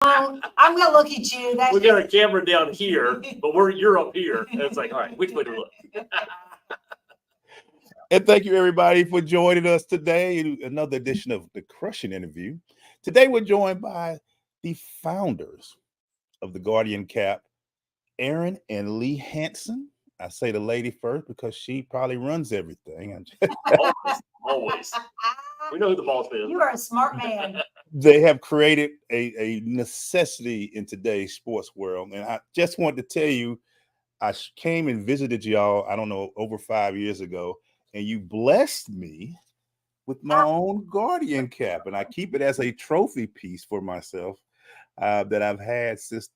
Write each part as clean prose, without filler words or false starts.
I'm going to look at you. We got our camera down here, but you're up here. And it's like, all right, which way to look? And thank you, everybody, for joining us today in another edition of the Crushing Interview. Today, we're joined by the founders of the Guardian Cap, Erin and Lee Hanson. I say the lady first because she probably runs everything. Always. We know who the boss is. You are a smart man. They have created a necessity in today's sports world. And I just wanted to tell you, I came and visited y'all, I don't know, over 5 years ago, and you blessed me with my own Guardian Cap. And I keep it as a trophy piece for myself that I've had since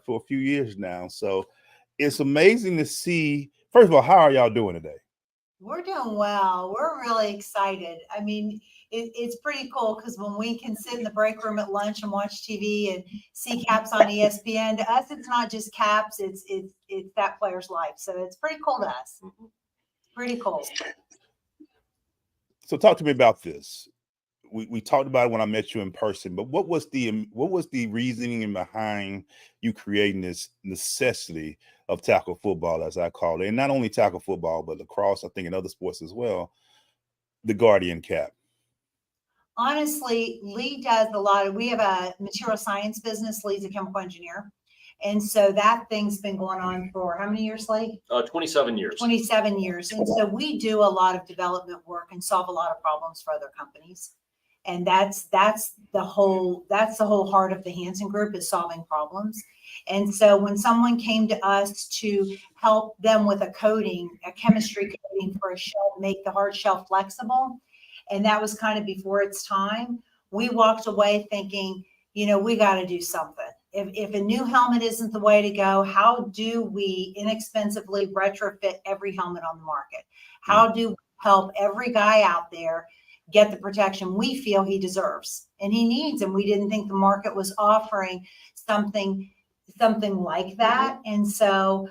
for a few years now. So it's amazing to see. First of all, how are y'all doing today? We're doing well. We're really excited. I mean, it's pretty cool because when we can sit in the break room at lunch and watch TV and see caps on ESPN, to us, it's not just caps. It's that player's life. So it's pretty cool to us. Pretty cool. So talk to me about this. We talked about it when I met you in person, but what was the reasoning behind you creating this necessity of tackle football, as I call it, and not only tackle football, but lacrosse, I think, and other sports as well, the Guardian Cap? Honestly, Lee does a lot we have a material science business. Lee's a chemical engineer. And so that thing's been going on for how many years, Lee? 27 years. 27 years. And so we do a lot of development work and solve a lot of problems for other companies. And that's the whole heart of the Hanson Group, is solving problems. And so when someone came to us to help them with a chemistry coating for a shell, make the hard shell flexible, and that was kind of before its time, we walked away thinking, we got to do something. If a new helmet isn't the way to go, how do we inexpensively retrofit every helmet on the market? How do we help every guy out there get the protection we feel he deserves and he needs? And we didn't think the market was offering something like that. And so,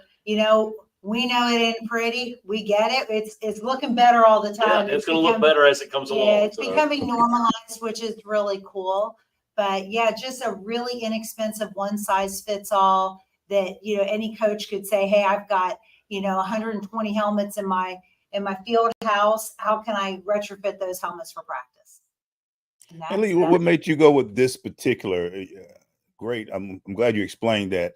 we know it ain't pretty. We get it. It's looking better all the time. Yeah, it's going to look better as it comes along. Yeah, it's becoming normalized, which is really cool. But yeah, just a really inexpensive one size fits all that, any coach could say, hey, I've got, 120 helmets in my field house. How can I retrofit those helmets for practice? And Lee, what made you go with this particular? Great. I'm glad you explained that.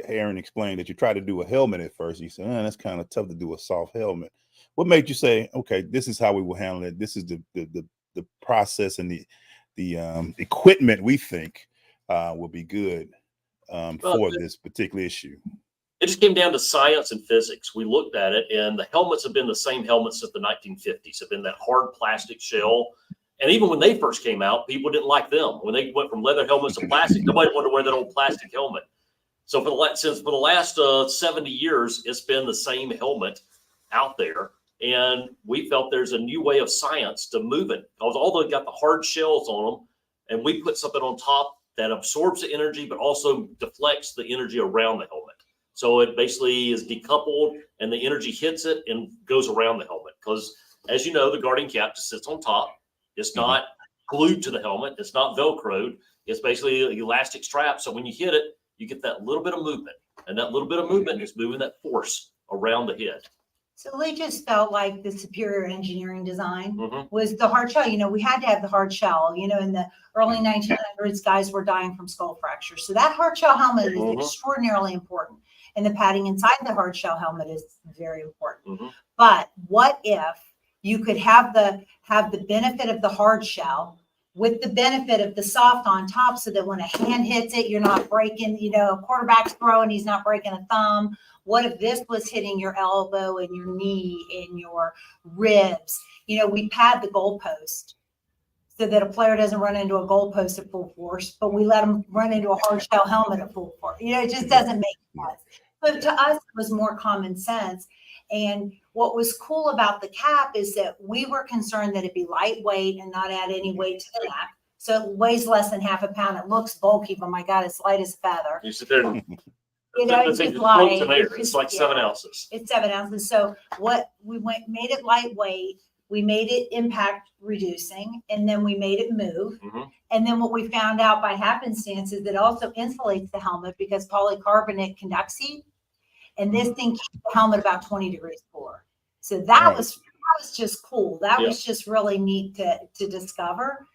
Erin explained that you tried to do a helmet at first. You said, that's kind of tough to do a soft helmet. What made you say, okay, this is how we will handle it? This is the process and the equipment we think will be good for this particular issue? It just came down to science and physics. We looked at it, and the helmets have been the same helmets since the 1950s, have been that hard plastic shell. And even when they first came out, people didn't like them. When they went from leather helmets to plastic, nobody wanted to wear that old plastic helmet. So for the last 70 years, it's been the same helmet out there. And we felt there's a new way of science to move it, because although it got the hard shells on them, and we put something on top that absorbs the energy, but also deflects the energy around the helmet. So it basically is decoupled, and the energy hits it and goes around the helmet. Because as you know, the Guardian Cap just sits on top. It's not glued to the helmet. It's not Velcroed. It's basically an elastic strap. So when you hit it, you get that little bit of movement, and that little bit of movement is moving that force around the head. So Lee just felt like the superior engineering design was the hard shell. We had to have the hard shell. In the early 1900s, guys were dying from skull fractures. So that hard shell helmet is extraordinarily important. And the padding inside the hard shell helmet is very important. But what if you could have the benefit of the hard shell with the benefit of the soft on top, so that when a hand hits it, you're not breaking, a quarterback's throwing, he's not breaking a thumb. What if this was hitting your elbow and your knee and your ribs? We pad the goalpost so that a player doesn't run into a goalpost at full force, but we let them run into a hard shell helmet at full force. It just doesn't make sense. But to us, it was more common sense. And what was cool about the cap is that we were concerned that it'd be lightweight and not add any weight to the neck. So it weighs less than half a pound. It looks bulky, but my God, it's light as a feather. You sit there and it's light. It's like 7 ounces. It's 7 ounces. So what we made it lightweight. we made it impact reducing, and then we made it move. Mhm. And then what we found out by happenstance is that it also insulates the helmet because polycarbonate conducts heat. And this thing keeps the helmet about 20 degrees cooler. So that was just cool. That was just really neat to discover.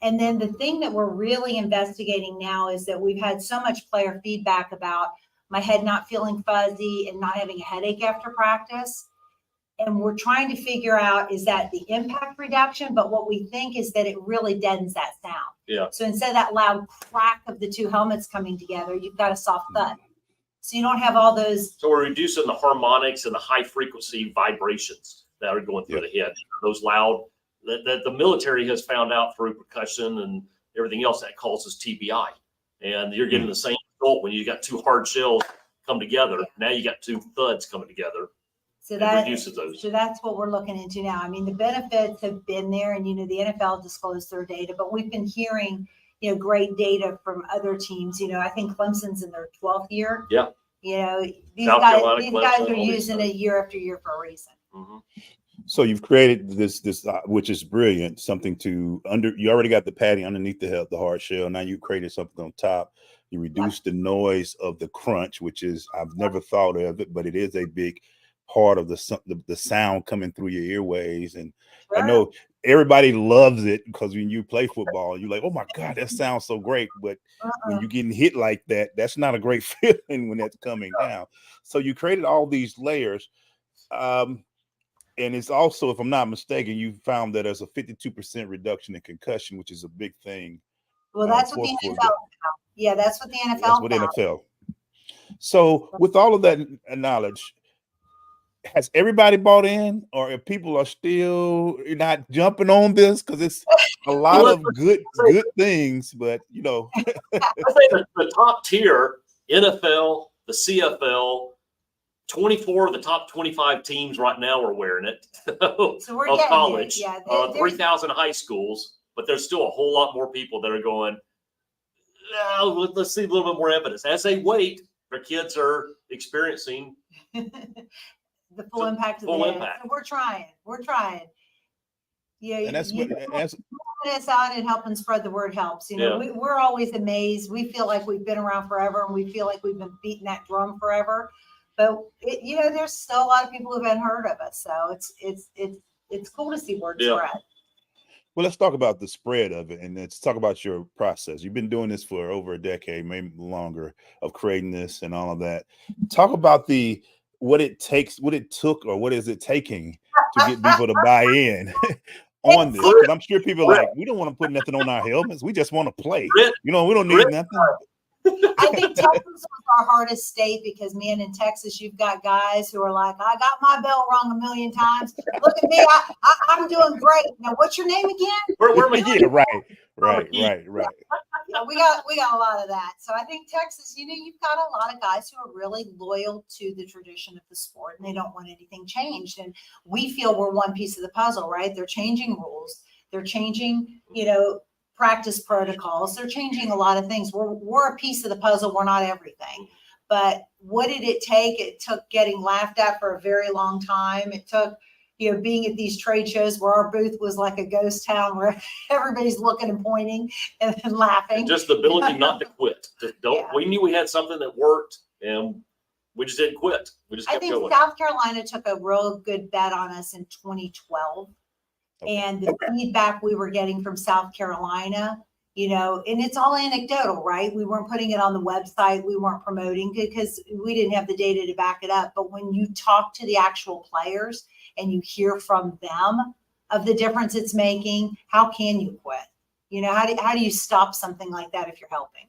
And then the thing that we're really investigating now is that we've had so much player feedback about my head not feeling fuzzy and not having a headache after practice. And we're trying to figure out, is that the impact reduction? But what we think is that it really deadens that sound. Yeah. So instead of that loud crack of the two helmets coming together, you've got a soft thud. So you don't have all those. So we're reducing the harmonics and the high frequency vibrations that are going through the head. Those loud, that the military has found out through percussion and everything else that causes TBI. And you're getting the same result when you got two hard shells come together. Now you got two thuds coming together. So that reduces those. So that's what we're looking into now. I mean, the benefits have been there, and the NFL disclosed their data, but we've been hearing great data from other teams. I think Clemson's in their 12th year. Yeah. These guys are using it year after year for a reason. Mm-hmm. So you've created this which is brilliant, something to you already got the padding underneath the hard shell. Now you created something on top. You reduce the noise of the crunch, which is, I've never thought of it, but it is a big part of the sound coming through your earways. And I know everybody loves it because when you play football, you're like, oh my God, that sounds so great. But when you're getting hit like that, that's not a great feeling when that's coming down. So you created all these layers. And it's also, if I'm not mistaken, you found that there's a 52% reduction in concussion, which is a big thing. Well, that's what the NFL found. Yeah, that's what the NFL That's what NFL. So with all of that knowledge, has everybody bought in, or if people are still not jumping on this? Because it's a lot of good things, but I think the top tier, NFL, the CFL, 24 of the top 25 teams right now are wearing it. So we're of college, 3,000 high schools, but there's still a whole lot more people that are going, let's see a little bit more evidence. As they wait, their kids are experiencing the full impact of impact. So we're trying. Yeah, and that's us out and helping spread the word helps. We're always amazed. We feel like we've been around forever, and we feel like we've been beating that drum forever. But there's still a lot of people who haven't heard of us. So it's cool to see word spread. Well, let's talk about the spread of it, and let's talk about your process. You've been doing this for over a decade, maybe longer, of creating this and all of that. Talk about what it took, or what is it taking to get people to buy in on this? Because I'm sure people are like, we don't want to put nothing on our helmets. We just want to play. We don't need nothing. I think Texas was our hardest state because, man, in Texas, you've got guys who are like, I got my bell rung a million times. Look at me. I'm doing great. Now, what's your name again? Right. Yeah, we got a lot of that. So I think Texas, you've got a lot of guys who are really loyal to the tradition of the sport, and they don't want anything changed. And we feel we're one piece of the puzzle, right? They're changing rules. They're changing, practice protocols. They're changing a lot of things. We're a piece of the puzzle. We're not everything. But what did it take? It took getting laughed at for a very long time. It took, being at these trade shows where our booth was like a ghost town where everybody's looking and pointing and laughing. And just the ability not to quit. We knew we had something that worked, and we just didn't quit. We just kept going. South Carolina took a real good bet on us in 2012. And the feedback we were getting from South Carolina, and it's all anecdotal, right? We weren't putting it on the website. We weren't promoting it because we didn't have the data to back it up. But when you talk to the actual players and you hear from them of the difference it's making, how can you quit? How do you stop something like that if you're helping?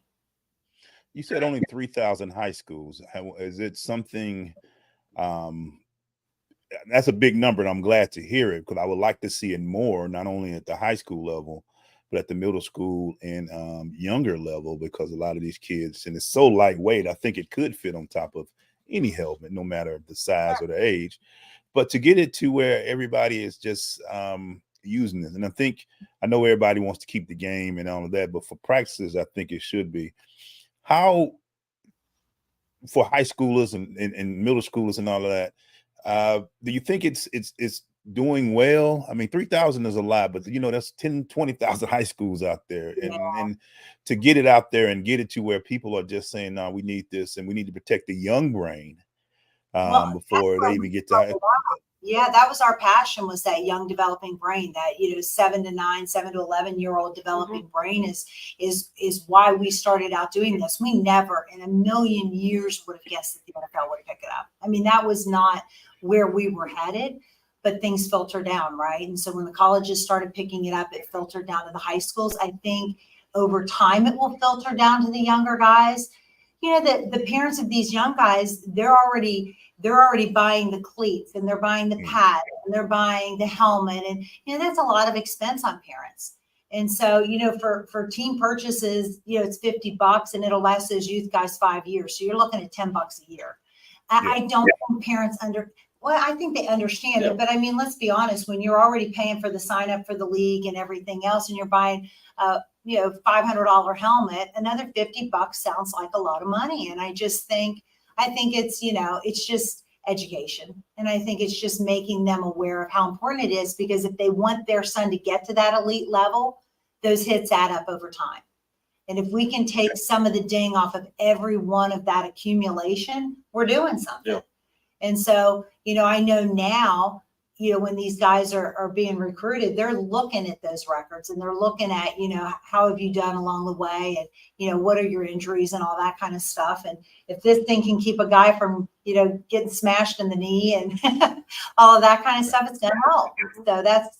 You said only 3,000 high schools. Is it something that's a big number, and I'm glad to hear it, because I would like to see it more, not only at the high school level, but at the middle school and younger level, because a lot of these kids, and it's so lightweight, I think it could fit on top of any helmet, no matter the size or the age. But to get it to where everybody is just using it, and I know everybody wants to keep the game and all of that, but for practices, I think it should be. How, for high schoolers and middle schoolers and all of that, do you think it's doing well. I mean, 3,000 is a lot, but that's 10, 20,000 high schools out there. And to get it out there and get it to where people are just saying, no, we need this and we need to protect the young brain before they even get to. Yeah, that was our passion, was that young developing brain, that 7 to 11-year-old developing brain is why we started out doing this. We never in a million years would have guessed that the NFL would pick it up. I mean, that was not where we were headed, but things filter down, right? And so when the colleges started picking it up, it filtered down to the high schools. I think over time it will filter down to the younger guys. The parents of these young guys, they're already buying the cleats, and they're buying the pad, and they're buying the helmet. And, that's a lot of expense on parents. And so, for team purchases, it's $50 and it'll last those youth guys 5 years. So you're looking at $10 a year. I don't think parents I think they understand it, but I mean, let's be honest, when you're already paying for the sign up for the league and everything else, and you're buying, $500 helmet, another $50 sounds like a lot of money. And I think it's, it's just education. And I think it's just making them aware of how important it is, because if they want their son to get to that elite level, those hits add up over time. And if we can take some of the ding off of every one of that accumulation, we're doing something. Yeah. And so, I know now, when these guys are being recruited, they're looking at those records, and they're looking at, how have you done along the way, and, what are your injuries and all that kind of stuff. And if this thing can keep a guy from, getting smashed in the knee and all of that kind of stuff, it's going to help. So that's,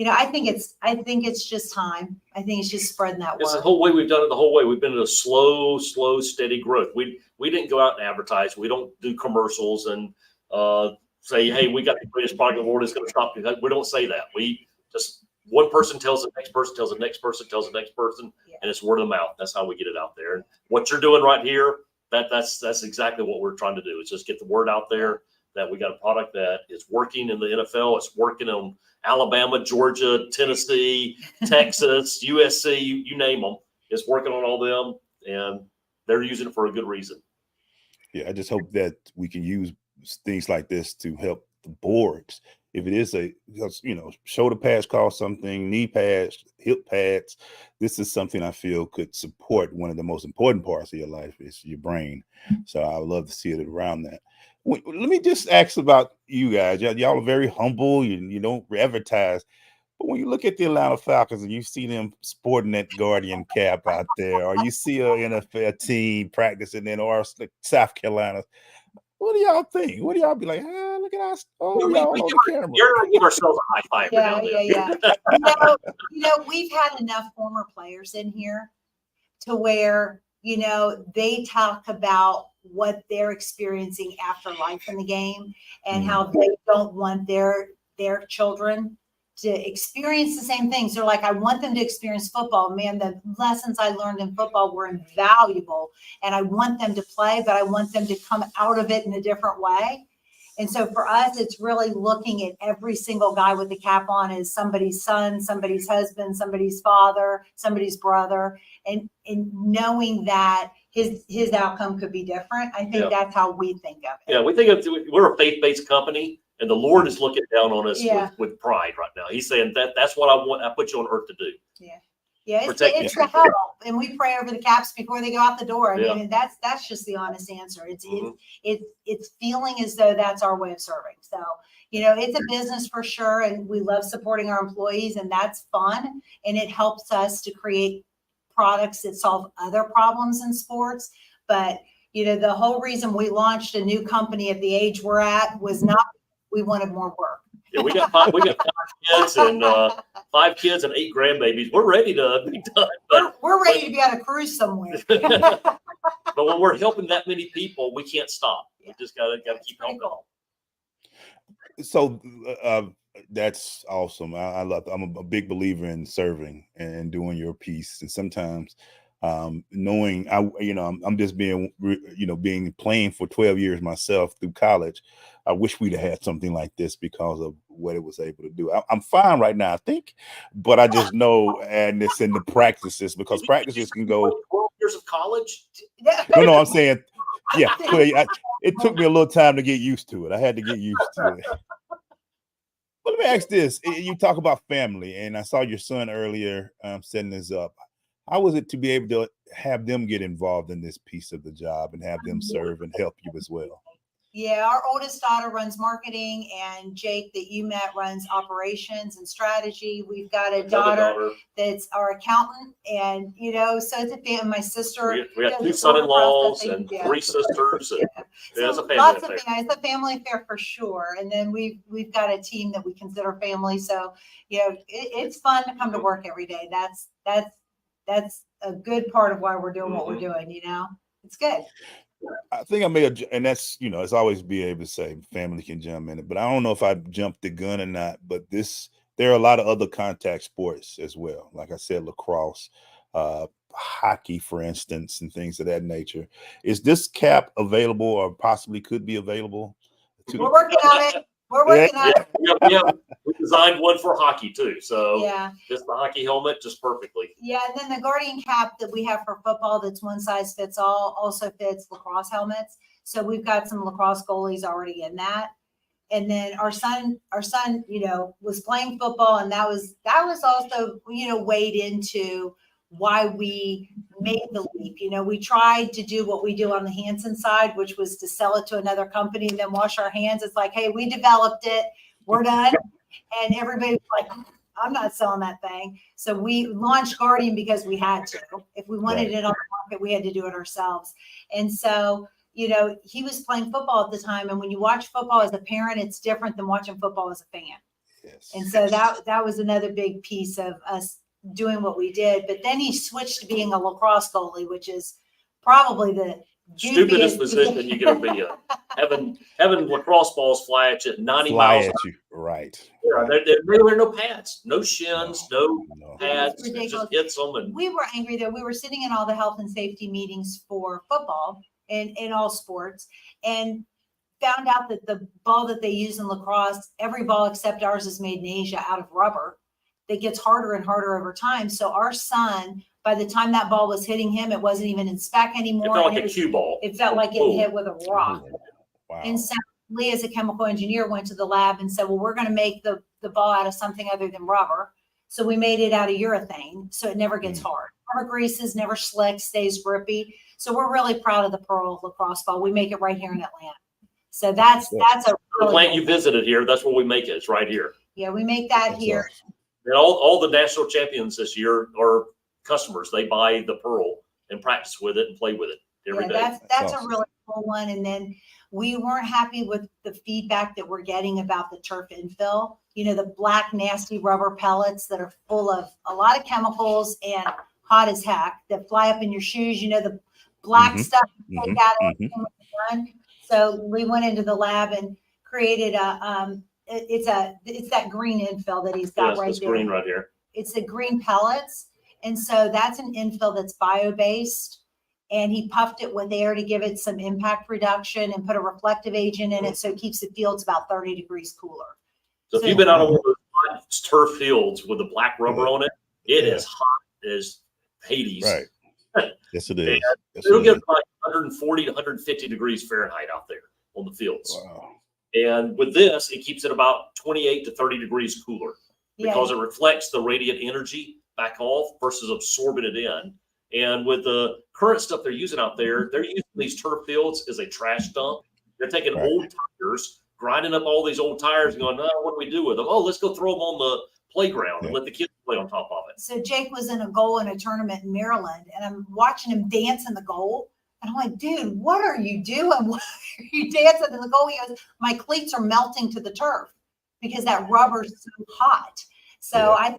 I think it's just time. I think it's just spreading that word. It's the whole way we've done it. The whole way we've been in a slow, steady growth. We didn't go out and advertise. We don't do commercials and say, hey, we got the greatest product in the world. It's going to stop you. We don't say that. We just, one person tells the next person, tells the next person, tells the next person, and it's word of mouth. That's how we get it out there. And what you're doing right here, that's exactly what we're trying to do. Is just get the word out there that we got a product that is working in the NFL. It's working on Alabama, Georgia, Tennessee, Texas, USC, you name them. It's working on all them, and they're using it for a good reason. Yeah, I just hope that we can use things like this to help the boards. If it is shoulder pads cost something, knee pads, hip pads, this is something I feel could support one of the most important parts of your life is your brain. So I would love to see it around that. Let me just ask about you guys. Y'all are very humble. You don't advertise. But when you look at the Atlanta Falcons and you see them sporting that Guardian cap out there, or you see an NFL team practicing in South Carolina, what do y'all think? What do y'all be like? Look at us! Oh, y'all on the camera. You're give ourselves a high five. Yeah. We've had enough former players in here to where they talk about what they're experiencing after life in the game, and how they don't want their children to experience the same things. They're like, I want them to experience football. Man, the lessons I learned in football were invaluable, and I want them to play, but I want them to come out of it in a different way. And so for us, it's really looking at every single guy with the cap on as somebody's son, somebody's husband, somebody's father, somebody's brother, and knowing that his outcome could be different. I think that's how we think of it. Yeah, we think we're a faith-based company, and the Lord is looking down on us with pride right now. He's saying that's what I put you on earth to do. Yeah, it's to help, and we pray over the caps before they go out the door. I mean, that's just the honest answer. It's feeling as though that's our way of serving. So, it's a business for sure, and we love supporting our employees, and that's fun, and it helps us to create products that solve other problems in sports. But the whole reason we launched a new company at the age we're at was not we wanted more work. Yeah, we got five kids and 5 kids and 8 grandbabies. We're ready to be done. We're ready to be on a cruise somewhere. But when we're helping that many people, we can't stop. We just gotta keep helping. Cool. So that's awesome. I love it. I'm a big believer in serving and doing your piece. And sometimes knowing I'm just being playing for 12 years myself through college. I wish we'd have had something like this because of what it was able to do. I'm fine right now, I think, but I just know adding this into practices, because practices can go 12 years of college. No, I'm saying, it took me a little time to get used to it. I had to get used to it. Well, let me ask this. You talk about family, and I saw your son earlier setting this up. How was it to be able to have them get involved in this piece of the job and have them serve and help you as well? Yeah, our oldest daughter runs marketing, and Jake that you met runs operations and strategy. We've got a daughter that's our accountant, and so it's a family. My sister, we got two son-in-laws and three sisters. And so it's a family lots affair. of things. It's a family affair for sure. And then we've got a team that we consider family. So it's fun to come to work every day. That's a good part of why we're doing what we're doing. It's good. I think I may have, and that's, it's always be able to say family can jump in it, but I don't know if I jumped the gun or not, but there are a lot of other contact sports as well. Like I said, lacrosse, hockey, for instance, and things of that nature. Is this cap available or possibly could be available? We're working on it. We're working on it. We designed one for hockey too. So just the hockey helmet, just perfectly. Yeah, and then the Guardian cap that we have for football that's one size fits all also fits lacrosse helmets. So we've got some lacrosse goalies already in that. And then our son, was playing football, and that was also, weighed into why we made the leap. We tried to do what we do on the Hanson side, which was to sell it to another company and then wash our hands. It's like, hey, we developed it, we're done. And everybody was like, I'm not selling that thing. So we launched Guardian because we had to. If we wanted it on the market, we had to do it ourselves. And so, he was playing football at the time. And when you watch football as a parent, it's different than watching football as a fan. Yes. And so that was another big piece of us doing what we did. But then he switched to being a lacrosse goalie, which is probably the stupidest position you can be in. Having lacrosse balls fly at you at 90 miles at you. Right. Yeah, there were no pads, no shins, no pads. It just hits them. And we were angry that we were sitting in all the health and safety meetings for football and in all sports, and found out that the ball that they use in lacrosse, every ball except ours is made in Asia out of rubber. That gets harder and harder over time. So our son, by the time that ball was hitting him, it wasn't even in spec anymore. It felt like a cue ball. It felt like getting hit with a rock. Wow. And so Lee, as a chemical engineer, went to the lab and said, well, we're going to make the ball out of something other than rubber. So we made it out of urethane, so it never gets hard. Never greases, never slicks, stays grippy. So we're really proud of the Pearl lacrosse ball. We make it right here in Atlanta. So that's a the really plant you visited here. That's where we make it. It's right here. Yeah, we make that here. Awesome. And all the national champions this year are customers. They buy the Pearl and practice with it and play with it every day. That's awesome. a really cool one. And then we weren't happy with the feedback that we're getting about the turf infill. The black, nasty rubber pellets that are full of a lot of chemicals and hot as heck that fly up in your shoes. The black stuff you take out of everything when you're done. So we went into the lab and created it's that green infill that he's got right there. Green right here. It's the green pellets. And so that's an infill that's bio-based. And he puffed it with air to give it some impact reduction and put a reflective agent in it. So it keeps the fields about 30 degrees cooler. So if you've been out on one of those turf fields with the black rubber on it, it is hot as Hades. Right. Yes, it is. It'll get like 140 to 150 degrees Fahrenheit out there on the fields. Wow. And with this, it keeps it about 28 to 30 degrees cooler because it reflects the radiant energy back off versus absorbing it in. And with the current stuff they're using out there, they're using these turf fields as a trash dump. They're taking old tires, grinding up all these old tires and going, what do we do with them? Oh, let's go throw them on the playground and let the kids play on top of it. So Jake was in a goal in a tournament in Maryland, and I'm watching him dance in the goal. And I'm like, dude, what are you doing? Why are you dancing in the goal? He goes, my cleats are melting to the turf because that rubber's so hot. So I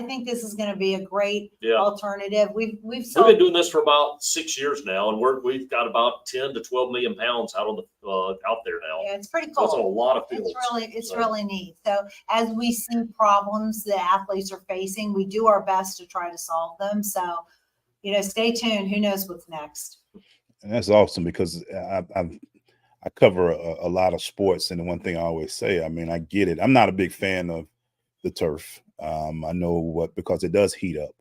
think this is going to be a great alternative. We've been doing this for about 6 years now, and we've got about 10 to 12 million pounds out there now. Yeah, it's pretty cool. That's a lot of fields. It's really neat. So as we see problems that athletes are facing, we do our best to try to solve them. So, stay tuned. Who knows what's next? And that's awesome because I cover a lot of sports, and the one thing I always say, I get it. I'm not a big fan of the turf. I know because it does heat up.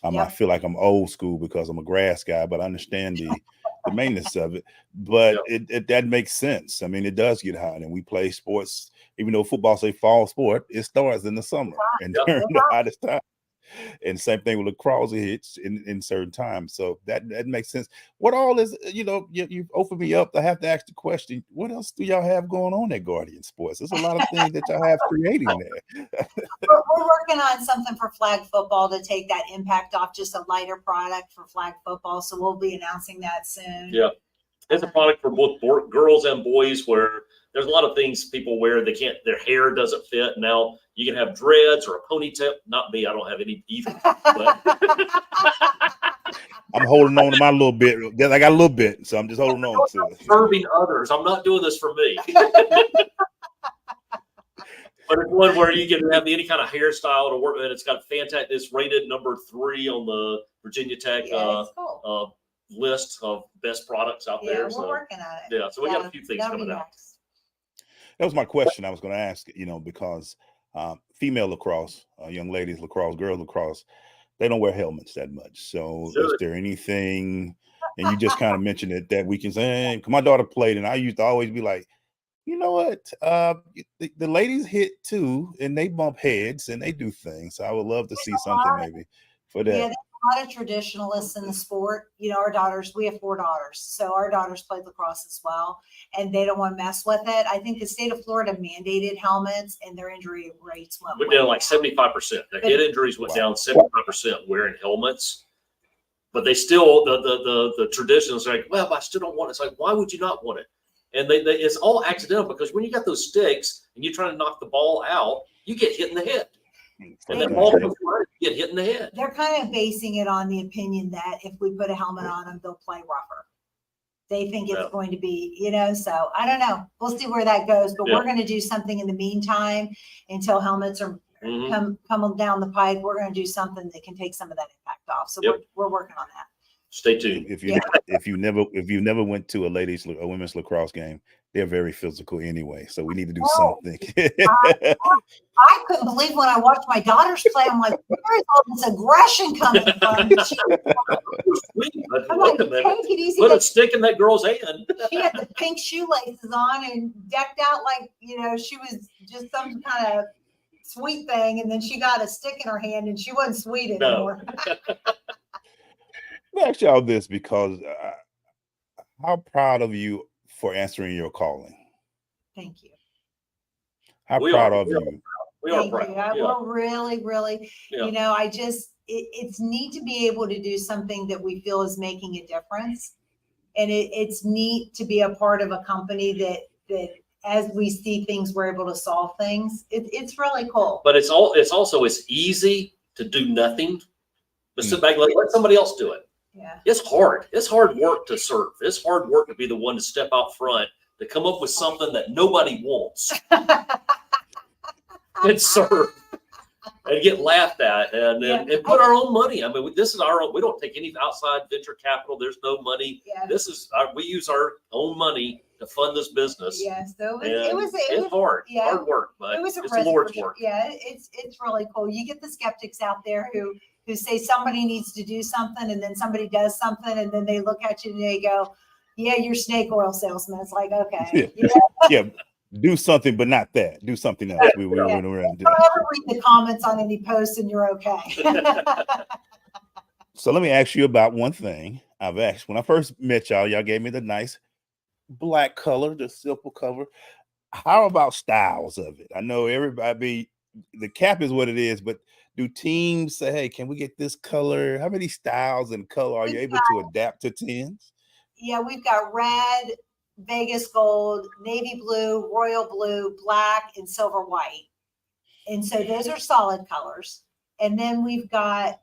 I feel like I'm old school because I'm a grass guy, but I understand the maintenance of it. But that makes sense. It does get hot, and we play sports even though football say fall sport, it starts in the summer and during the hottest time. And same thing with lacrosse, it hits in certain times. So that makes sense. What all is, you opened me up. I have to ask the question, what else do y'all have going on at Guardian Sports? There's a lot of things that y'all have creating there. We're working on something for flag football to take that impact off, just a lighter product for flag football. So we'll be announcing that soon. Yeah. It's a product for both girls and boys where there's a lot of things people wear. Their hair doesn't fit. Now you can have dreads or a ponytail. Not me. I don't have any either. But I'm holding on to my little bit. I got a little bit, so I'm just holding on to it. Serving others. I'm not doing this for me. But it's one where you can have any kind of hairstyle to work with. It's got fantastic. It's rated number 3 on the Virginia Tech cool. List of best products out there. We're working on it. Yeah, so we got a few things coming out. That was my question I was going to ask, because female lacrosse, young ladies lacrosse, girls lacrosse, they don't wear helmets that much. So is there anything, and you just kind of mentioned it, that we can say, hey, my daughter played, and I used to always be like, you know what, the ladies hit too, and they bump heads, and they do things. So I would love to see something maybe for that. Yeah, there's a lot of traditionalists in the sport. Our daughters, we have 4 daughters. So our daughters played lacrosse as well, and they don't want to mess with it. I think the state of Florida mandated helmets, and their injury rates went down like 75%. The head injuries went down 75% wearing helmets. But they still, the traditions are like, well, I still don't want it. It's like, why would you not want it? And it's all accidental, because when you got those sticks and you're trying to knock the ball out, you get hit in the head. And then ball comes right, you get hit in the head. They're kind of basing it on the opinion that if we put a helmet on them, they'll play rougher. They think it's going to be, so I don't know. We'll see where that goes, but we're going to do something in the meantime until helmets are come down the pipe. We're going to do something that can take some of that impact off. So we're working on that. Stay tuned. If you never went to a women's lacrosse game, they're very physical anyway. So we need to do something. I couldn't believe when I watched my daughters play. I'm like, where is all this aggression coming from? I'm like, take it easy. Put a stick in that girl's hand. She had the pink shoelaces on and decked out like, she was just some kind of sweet thing. And then she got a stick in her hand and she wasn't sweet anymore. Let me ask y'all this, because how proud of you for answering your calling. Thank you. How proud of you. We are proud. We're really, really, it's neat to be able to do something that we feel is making a difference. And it's neat to be a part of a company that as we see things, we're able to solve things. It's really cool. But it's easy to do nothing, but sit back and let somebody else do it. Yeah. It's hard. It's hard work to serve. It's hard work to be the one to step out front, to come up with something that nobody wants and serve and get laughed at and put our own money. I mean, this is our own. We don't take any outside venture capital. There's no money. Yeah. We use our own money to fund this business. Yeah. So it was hard. Yeah, hard work, but it was it's the Lord's work. Yeah, it's really cool. You get the skeptics out there who say somebody needs to do something, and then somebody does something, and then they look at you and they go, yeah, you're snake oil salesman. It's like, okay. Yeah. Do something, but not that. Do something else. Don't ever read the comments on any posts and you're okay. So let me ask you about one thing. I've asked when I first met y'all gave me the nice black color, the simple cover. How about styles of it? I know everybody, the cap is what it is, but do teams say, hey, can we get this color? How many styles and color are you able to adapt to teams? Yeah, we've got red, Vegas gold, navy blue, royal blue, black, and silver white. And so those are solid colors. And then we've got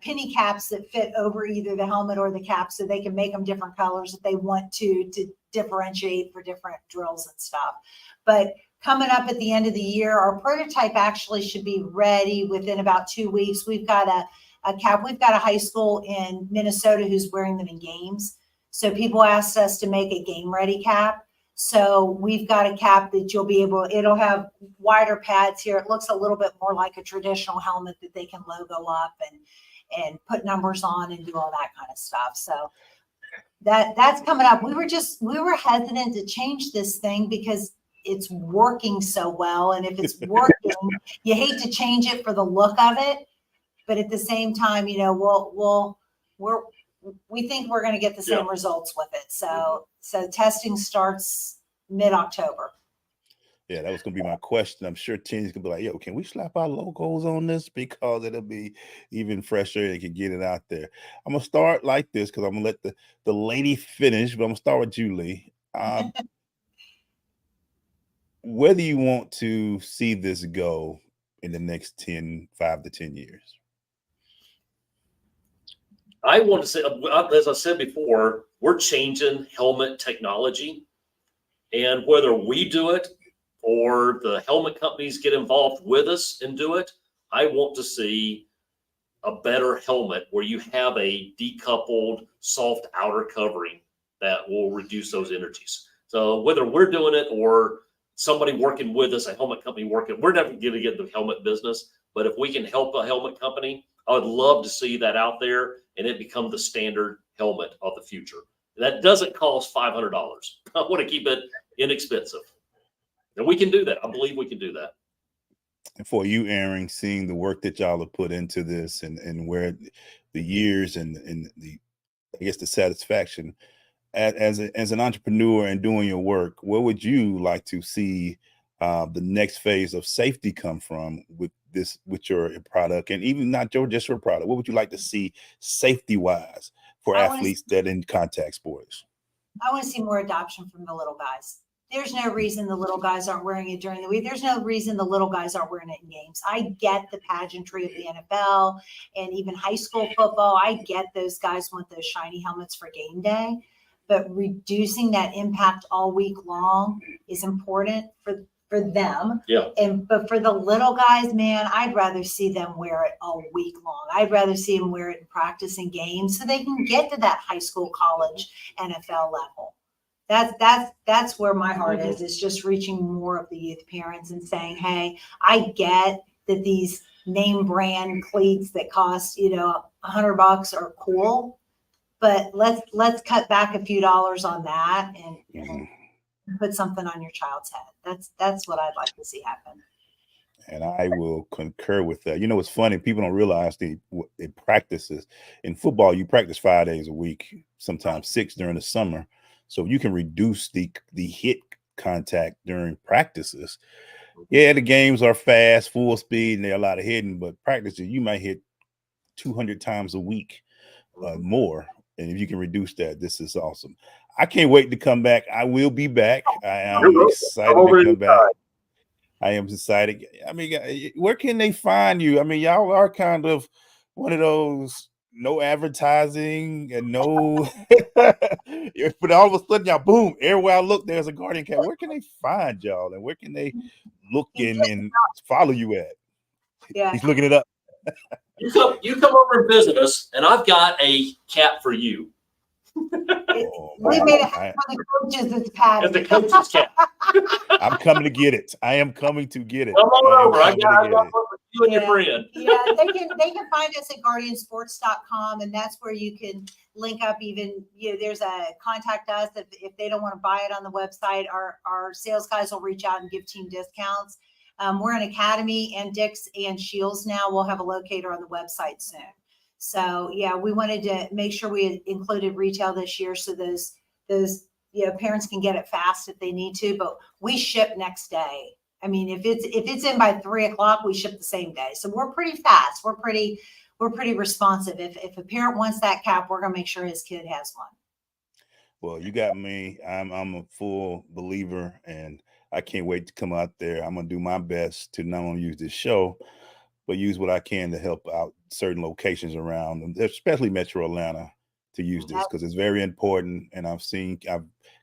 penny caps that fit over either the helmet or the cap, so they can make them different colors if they want to differentiate for different drills and stuff. But coming up at the end of the year, our prototype actually should be ready within about 2 weeks. We've got a cap. We've got a high school in Minnesota who's wearing them in games. So people asked us to make a game ready cap. So we've got a cap that it'll have wider pads here. It looks a little bit more like a traditional helmet that they can logo up and put numbers on and do all that kind of stuff. So that's coming up. We were hesitant to change this thing because it's working so well. And if it's working, you hate to change it for the look of it. But at the same time, you know, we think we're going to get the same results with it. So testing starts mid-October. Yeah, that was gonna be my question. I'm sure teams can be like, yo, can we slap our logos on this? Because it'll be even fresher and can get it out there. I'm gonna start like this because I'm gonna let the lady finish, but I'm gonna start with Julie. Where do you want to see this go in the next 5 to 10 years? I want to say, as I said before, we're changing helmet technology, and whether we do it or the helmet companies get involved with us and do it, I want to see a better helmet where you have a decoupled soft outer covering that will reduce those energies. So whether we're doing it or somebody working with us, a helmet company working, we're never going to get the helmet business. But if we can help a helmet company, I would love to see that out there and it become the standard helmet of the future. That doesn't cost $500. I want to keep it inexpensive. And we can do that. I believe we can do that. And for you, Erin, seeing the work that y'all have put into this and where the years and the, I guess, the satisfaction as an entrepreneur and doing your work, where would you like to see the next phase of safety come from with your product, and even not just your product? What would you like to see safety wise for athletes that in contact sports? I want to see more adoption from the little guys. There's no reason the little guys aren't wearing it during the week. There's no reason the little guys aren't wearing it in games. I get the pageantry of the NFL and even high school football. I get those guys want those shiny helmets for game day, but reducing that impact all week long is important for them. Yeah. But for the little guys, man, I'd rather see them wear it all week long. I'd rather see them wear it in practice and games so they can get to that high school, college, NFL level. That's where my heart is. It's just reaching more of the youth parents and saying, hey, I get that these name brand cleats that cost, $100 are cool, but let's cut back a few dollars on that and put something on your child's head. That's what I'd like to see happen. And I will concur with that. It's funny. People don't realize the practices in football. You practice 5 days a week, sometimes 6 during the summer. So you can reduce the hit contact during practices. Yeah, the games are fast, full speed, and there are a lot of hitting, but practices, you might hit 200 times a week more. And if you can reduce that, this is awesome. I can't wait to come back. I will be back. I am excited to come back. I am excited. I mean, where can they find you? I mean, y'all are kind of one of those no advertising and no, but all of a sudden, y'all, boom, everywhere I look, there's a Guardian Cat. Where can they find y'all, and where can they look in and follow you at? Yeah. He's looking it up. You come over and visit us, and I've got a cap for you. We made it for the coaches. It's Patty. It's the coach's cap. I'm coming to get it. I am coming to get it. Come on over. I got you and your friend. Yeah, they can find us at guardiansports.com, and that's where you can link up. Even there's a contact us if they don't want to buy it on the website. Our sales guys will reach out and give team discounts. We're in Academy and Dick's and Shields now. We'll have a locator on the website soon. So yeah, we wanted to make sure we included retail this year so those parents can get it fast if they need to. But we ship next day. I mean, if it's in by 3:00, we ship the same day. So we're pretty fast. We're pretty responsive. If a parent wants that cap, we're gonna make sure his kid has one. Well, you got me. I'm a full believer, and I can't wait to come out there. I'm gonna do my best to not only use this show, but use what I can to help out certain locations around, especially Metro Atlanta, to use this because it's very important. And I've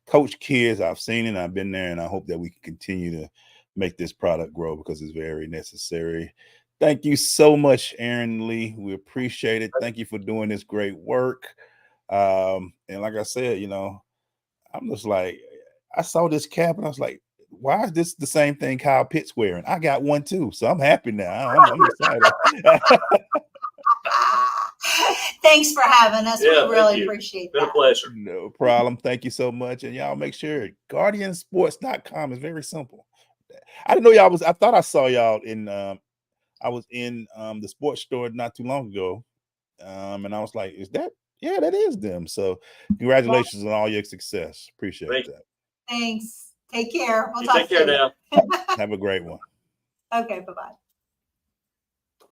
coached kids, I've seen it, I've been there, and I hope that we can continue to make this product grow because it's very necessary. Thank you so much, Erin Lee. We appreciate it. Thank you for doing this great work. And like I said, I'm just like, I saw this cap and I was like, why is this the same thing Kyle Pitt's wearing? I got one too, so I'm happy now. I'm excited. Thanks for having us. Yeah, We really thank you. appreciate Been a that. pleasure. No problem. Thank you so much. And y'all make sure guardiansports.com is very simple. I didn't know y'all was, I thought I saw y'all in, I was in the sports store not too long ago. And I was like, is that, yeah, that is them. So congratulations on all your success. Appreciate Thank you. that. Thanks. Take care. We'll You talk take care soon. now. Have a great one. Okay, bye-bye.